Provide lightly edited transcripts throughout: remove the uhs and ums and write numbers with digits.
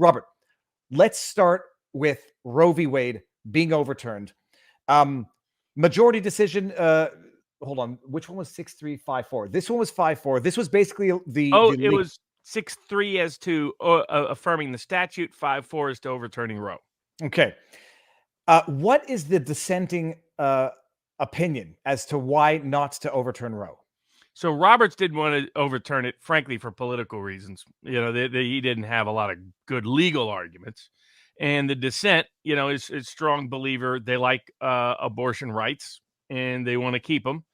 Robert, let's start with Roe v. Wade being overturned. Majority decision. Hold on. Which one was 6-3, 5-4? This one was 5-4. This was basically it was 6-3 as to affirming the statute, 5-4 as to overturning Roe. Okay. What is the dissenting opinion as to why not to overturn Roe? So Roberts didn't want to overturn it, frankly, for political reasons. He didn't have a lot of good legal arguments. And the dissent, is a strong believer. They like abortion rights and they want to keep them.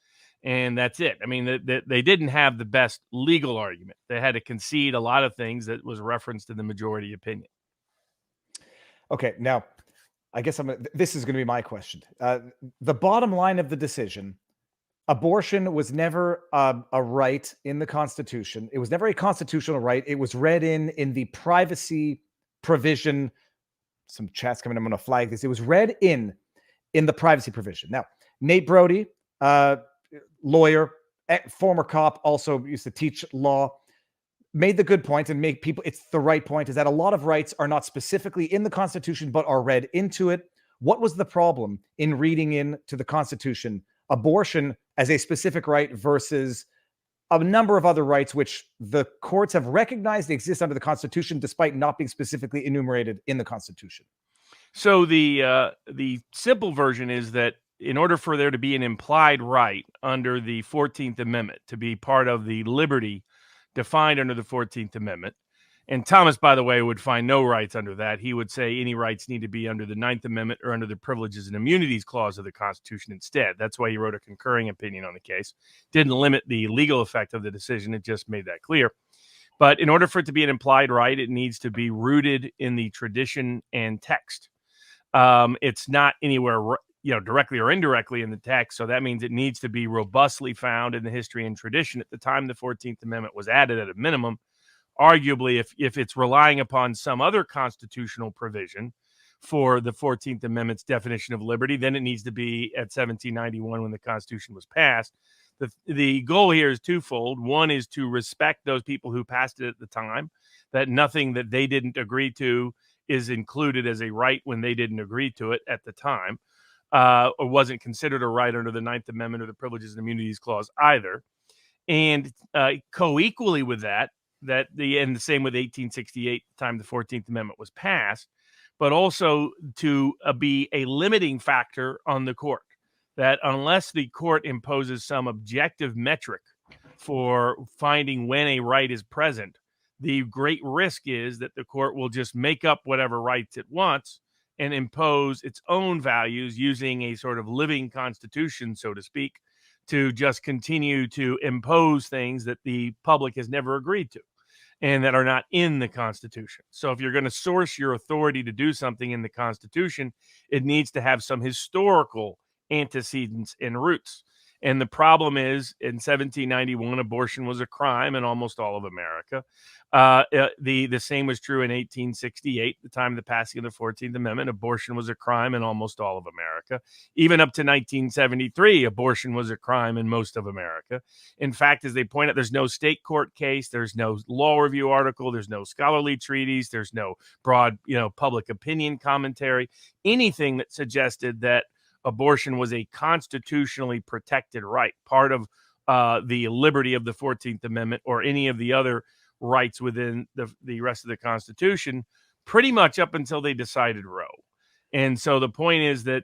And that's it. I mean, they didn't have the best legal argument. They had to concede a lot of things that was referenced in the majority opinion. Okay, now, I guess this is going to be my question. The bottom line of the decision, abortion was never a right in the Constitution. It was never a constitutional right. It was read in the privacy provision. Some chat's coming. I'm going to flag this. It was read in the privacy provision. Now, Nate Brody, lawyer, former cop, also used to teach law, made the good point and make people, it's the right point, is that a lot of rights are not specifically in the Constitution, but are read into it. What was the problem in reading into the Constitution abortion as a specific right versus a number of other rights which the courts have recognized exist under the Constitution despite not being specifically enumerated in the Constitution? So the simple version is that in order for there to be an implied right under the 14th Amendment, to be part of the liberty defined under the 14th Amendment, and Thomas, by the way, would find no rights under that. He would say any rights need to be under the 9th Amendment or under the Privileges and Immunities Clause of the Constitution instead. That's why he wrote a concurring opinion on the case. Didn't limit the legal effect of the decision. It just made that clear. But in order for it to be an implied right, it needs to be rooted in the tradition and text. It's not anywhere directly or indirectly in the text. So that means it needs to be robustly found in the history and tradition. At the time the 14th Amendment was added at a minimum, arguably, if it's relying upon some other constitutional provision for the 14th Amendment's definition of liberty, then it needs to be at 1791 when the Constitution was passed. The goal here is twofold. One is to respect those people who passed it at the time, that nothing that they didn't agree to is included as a right when they didn't agree to it at the time, or wasn't considered a right under the 9th Amendment or the Privileges and Immunities Clause either. And co-equally with that, and the same with 1868, the time the 14th Amendment was passed, but also to be a limiting factor on the court, that unless the court imposes some objective metric for finding when a right is present, the great risk is that the court will just make up whatever rights it wants and impose its own values using a sort of living constitution, so to speak, to just continue to impose things that the public has never agreed to and that are not in the Constitution. So if you're going to source your authority to do something in the Constitution, it needs to have some historical antecedents and roots. And the problem is, in 1791, abortion was a crime in almost all of America. The same was true in 1868, the time of the passing of the 14th Amendment. Abortion was a crime in almost all of America. Even up to 1973, abortion was a crime in most of America. In fact, as they point out, there's no state court case, there's no law review article, there's no scholarly treatise, there's no broad, public opinion commentary, anything that suggested that abortion was a constitutionally protected right, part of the liberty of the 14th Amendment or any of the other rights within the rest of the Constitution, pretty much up until they decided Roe. And so the point is that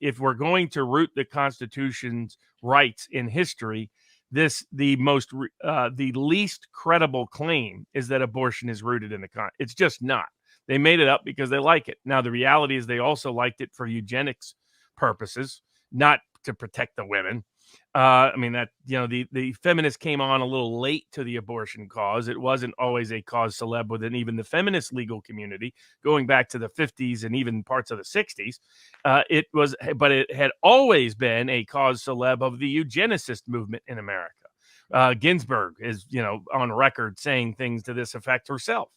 if we're going to root the Constitution's rights in history, the least credible claim is that abortion is rooted in the Constitution. It's just not. They made it up because they like it. Now, the reality is they also liked it for eugenics purposes, not to protect the women. The feminists came on a little late to the abortion cause. It wasn't always a cause celeb within even the feminist legal community, going back to the 50s and even parts of the 60s. But it had always been a cause celeb of the eugenicist movement in America. Ginsburg is, on record saying things to this effect herself,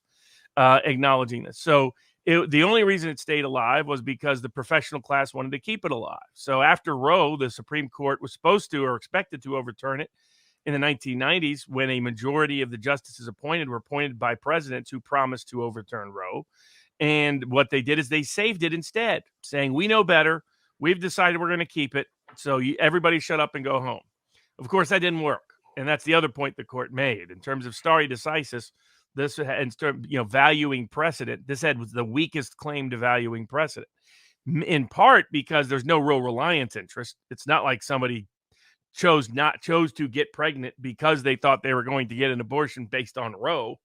acknowledging this. So the only reason it stayed alive was because the professional class wanted to keep it alive. So after Roe, the Supreme Court was supposed to or expected to overturn it. in the 1990s when a majority of the justices appointed were appointed by presidents who promised to overturn Roe. And what they did is they saved it instead, saying, we know better. We've decided we're going to keep it. So everybody shut up and go home. Of course, that didn't work. And that's the other point the court made. In terms of stare decisis, this, valuing precedent, this was the weakest claim to valuing precedent, in part because there's no real reliance interest. It's not like somebody chose to get pregnant because they thought they were going to get an abortion based on Roe,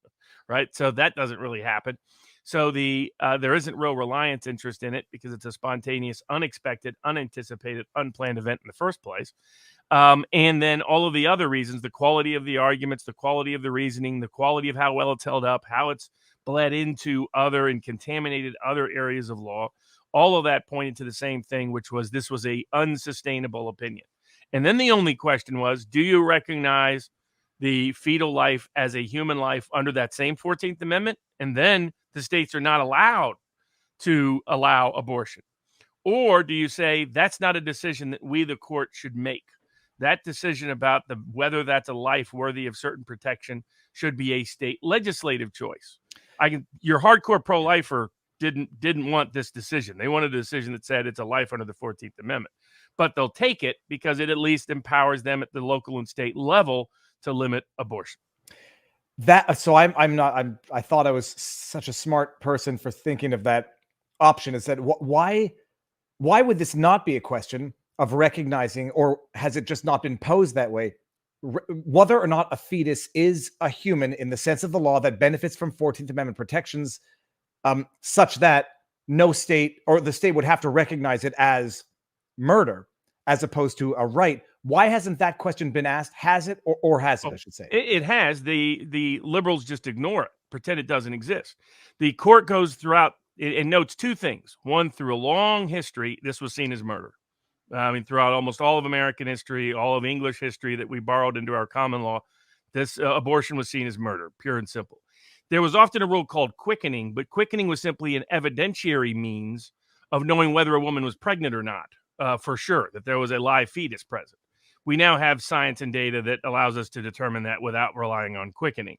right? So that doesn't really happen. So there isn't real reliance interest in it because it's a spontaneous, unexpected, unanticipated, unplanned event in the first place. And then all of the other reasons, the quality of the arguments, the quality of the reasoning, the quality of how well it's held up, how it's bled into other and contaminated other areas of law, all of that pointed to the same thing, which was this was a unsustainable opinion. And then the only question was, do you recognize the fetal life as a human life under that same 14th Amendment? And then the states are not allowed to allow abortion. Or do you say that's not a decision that we, the court, should make? That decision about whether that's a life worthy of certain protection should be a state legislative choice. Your hardcore pro-lifer didn't want this decision. They wanted a decision that said it's a life under the 14th Amendment. But they'll take it because it at least empowers them at the local and state level to limit abortion. I thought I was such a smart person for thinking of that option. Is that why would this not be a question of recognizing, or has it just not been posed that way, whether or not a fetus is a human in the sense of the law that benefits from 14th Amendment protections, such that no state or the state would have to recognize it as murder as opposed to a right? Why hasn't that question been asked? Has it, or has it, I should say? It has. The liberals just ignore it, pretend it doesn't exist. The court goes throughout and notes two things. One, through a long history, this was seen as murder. Throughout almost all of American history, all of English history that we borrowed into our common law, this abortion was seen as murder, pure and simple. There was often a rule called quickening, but quickening was simply an evidentiary means of knowing whether a woman was pregnant or not, for sure, that there was a live fetus present. We now have science and data that allows us to determine that without relying on quickening.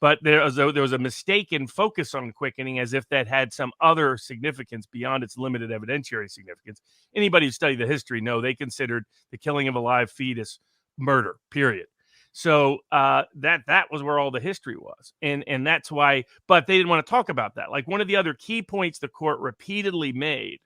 But there was a mistaken focus on quickening as if that had some other significance beyond its limited evidentiary significance. Anybody who studied the history know they considered the killing of a live fetus murder, period. So that was where all the history was. And that's why, but they didn't want to talk about that. Like, one of the other key points the court repeatedly made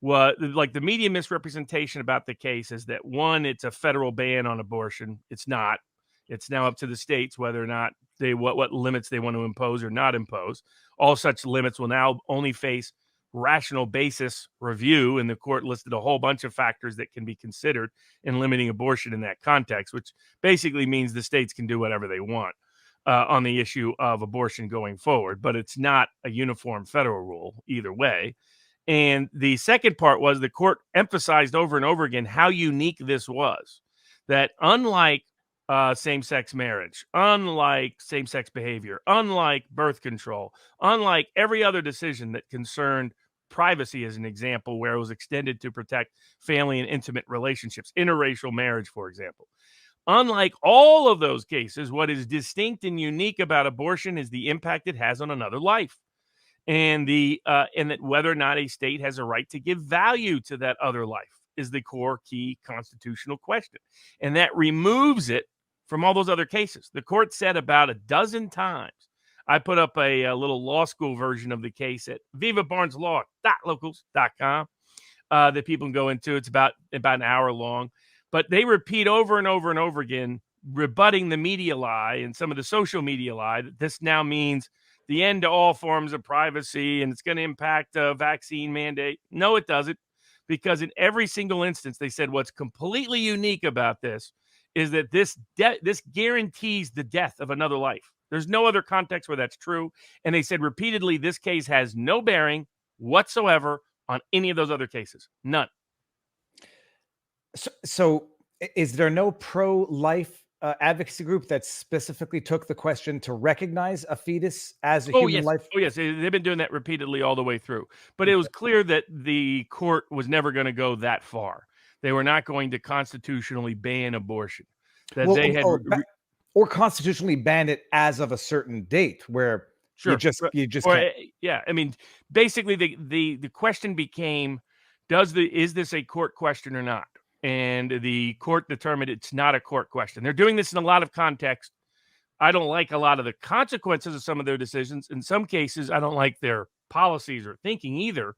was, like, the media misrepresentation about the case is that, one, it's a federal ban on abortion. It's not. It's now up to the states whether or not what limits they want to impose or not impose. All such limits will now only face rational basis review, and the court listed a whole bunch of factors that can be considered in limiting abortion in that context, which basically means the states can do whatever they want on the issue of abortion going forward. But it's not a uniform federal rule either way. And the second part was the court emphasized over and over again how unique this was, that unlike same-sex marriage, unlike same-sex behavior, unlike birth control, unlike every other decision that concerned privacy, as an example, where it was extended to protect family and intimate relationships, interracial marriage, for example. Unlike all of those cases, what is distinct and unique about abortion is the impact it has on another life. And that whether or not a state has a right to give value to that other life is the core key constitutional question. And that removes it from all those other cases. The court said about a dozen times. I put up a little law school version of the case at vivabarneslaw.locals.com that people can go into. It's about an hour long. But they repeat over and over and over again, rebutting the media lie and some of the social media lie that this now means the end to all forms of privacy and it's going to impact a vaccine mandate. No, it doesn't, because in every single instance, they said what's completely unique about this is that this guarantees the death of another life. There's no other context where that's true. And they said repeatedly, this case has no bearing whatsoever on any of those other cases. None. So is there no pro-life advocacy group that specifically took the question to recognize a fetus as a human life? Oh, yes. They've been doing that repeatedly all the way through. But it was clear that the court was never going to go that far. They were not going to constitutionally ban abortion. that Well, they had. or constitutionally ban it as of a certain date, where Sure. you just Or can't. yeah, I mean, basically the question became, is this a court question or not? And the court determined it's not a court question. They're doing this in a lot of contexts. I don't like a lot of the consequences of some of their decisions. In some cases, I don't like their policies or thinking either,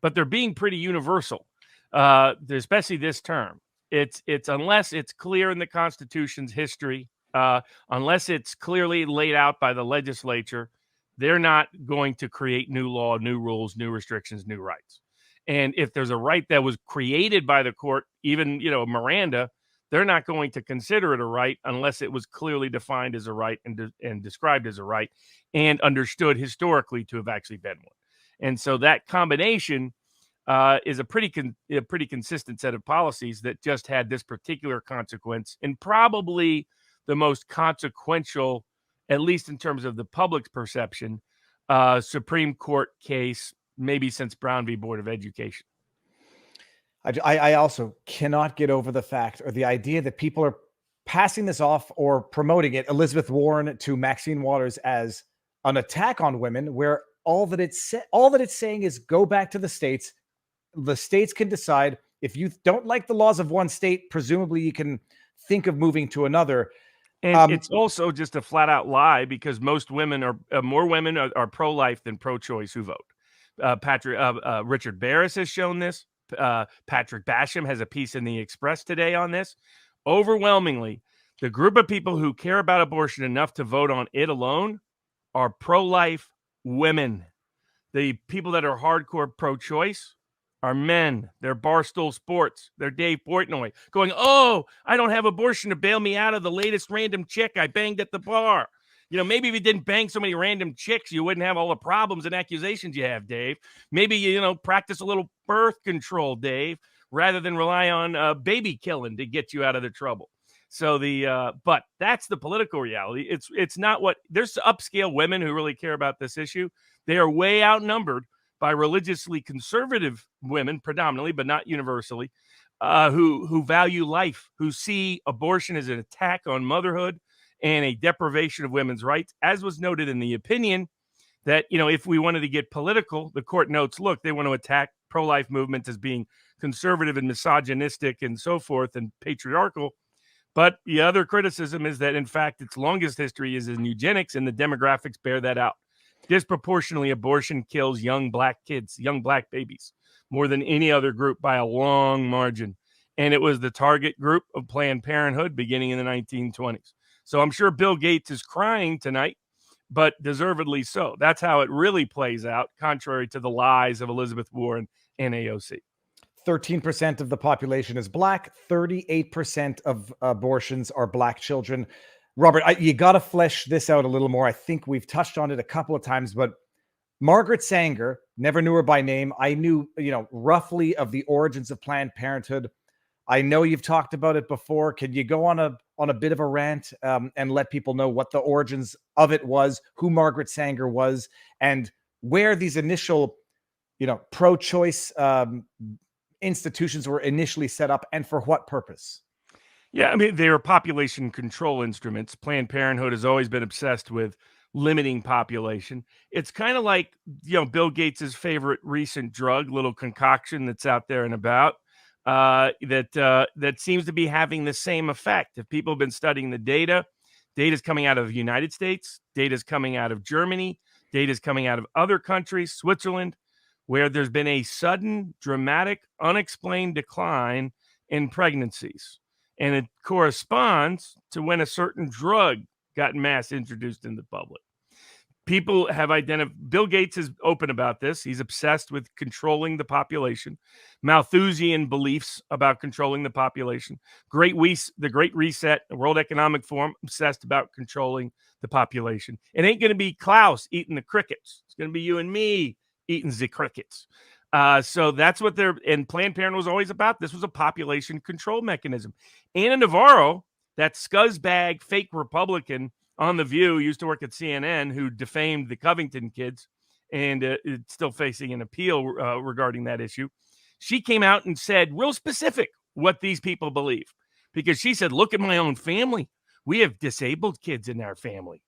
but they're being pretty universal, especially this term. It's unless it's clear in the Constitution's history, unless it's clearly laid out by the legislature, they're not going to create new law, new rules, new restrictions, new rights. And if there's a right that was created by the court, even Miranda, they're not going to consider it a right unless it was clearly defined as a right and described as a right and understood historically to have actually been one. And so that combination is a pretty consistent set of policies that just had this particular consequence, and probably the most consequential, at least in terms of the public's perception, Supreme Court case maybe since Brown v. Board of Education. I also cannot get over the fact or the idea that people are passing this off or promoting it, Elizabeth Warren to Maxine Waters, as an attack on women, where all that it's saying is go back to the states. The states can decide. If you don't like the laws of one state, presumably you can think of moving to another. And it's also just a flat out lie, because most women more women are pro-life than pro-choice who vote. Richard Barris has shown this. Patrick Basham has a piece in the Express today on this. Overwhelmingly, the group of people who care about abortion enough to vote on it alone are pro-life women. The people that are hardcore pro-choice are men. They're Barstool Sports. They're Dave Portnoy going, oh, I don't have abortion to bail me out of the latest random chick I banged at the bar. Maybe if you didn't bang so many random chicks, you wouldn't have all the problems and accusations you have, Dave. Maybe practice a little birth control, Dave, rather than rely on baby killing to get you out of the trouble. So but that's the political reality. It's not what there's upscale women who really care about this issue. They are way outnumbered by religiously conservative women, predominantly, but not universally, who value life, who see abortion as an attack on motherhood and a deprivation of women's rights, as was noted in the opinion that, if we wanted to get political, the court notes, look, they want to attack pro-life movements as being conservative and misogynistic and so forth and patriarchal. But the other criticism is that, in fact, its longest history is in eugenics, and the demographics bear that out. Disproportionately, abortion kills young black kids, young black babies, more than any other group by a long margin. And it was the target group of Planned Parenthood beginning in the 1920s. So I'm sure Bill Gates is crying tonight, but deservedly so. That's how it really plays out, contrary to the lies of Elizabeth Warren and AOC. 13% of the population is black. 38% of abortions are black children. Robert, you got to flesh this out a little more. I think we've touched on it a couple of times, but Margaret Sanger, never knew her by name. I knew, roughly of the origins of Planned Parenthood. I know you've talked about it before. Can you go on a bit of a rant and let people know what the origins of it was, who Margaret Sanger was, and where these initial, pro-choice institutions were initially set up and for what purpose? Yeah, I mean, they are population control instruments. Planned Parenthood has always been obsessed with limiting population. It's kind of like, Bill Gates's favorite recent drug, little concoction that's out there and about, that seems to be having the same effect. If people have been studying the data is coming out of the United States, data is coming out of Germany, data is coming out of other countries, Switzerland, where there's been a sudden, dramatic, unexplained decline in pregnancies. And it corresponds to when a certain drug got mass introduced in the public. People have identified, Bill Gates is open about this. He's obsessed with controlling the population. Malthusian beliefs about controlling the population. The Great Reset, the World Economic Forum, obsessed about controlling the population. It ain't going to be Klaus eating the crickets. It's going to be you and me eating the crickets. So that's what and Planned Parenthood was always about. This was a population control mechanism. Anna Navarro, that scuzzbag fake Republican on The View, used to work at CNN, who defamed the Covington kids and is still facing an appeal regarding that issue. She came out and said real specific what these people believe. because she said, look at my own family. We have disabled kids in our family,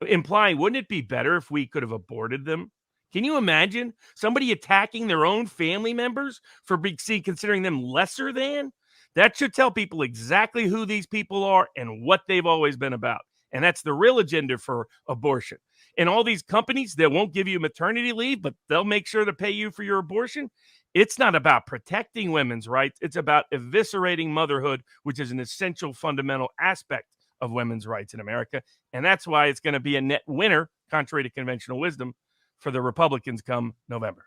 implying, wouldn't it be better if we could have aborted them? Can you imagine somebody attacking their own family members for considering them lesser than? That should tell people exactly who these people are and what they've always been about. And that's the real agenda for abortion. And all these companies that won't give you maternity leave, but they'll make sure to pay you for your abortion. It's not about protecting women's rights. It's about eviscerating motherhood, which is an essential fundamental aspect of women's rights in America. And that's why it's going to be a net winner, contrary to conventional wisdom, for the Republicans come November.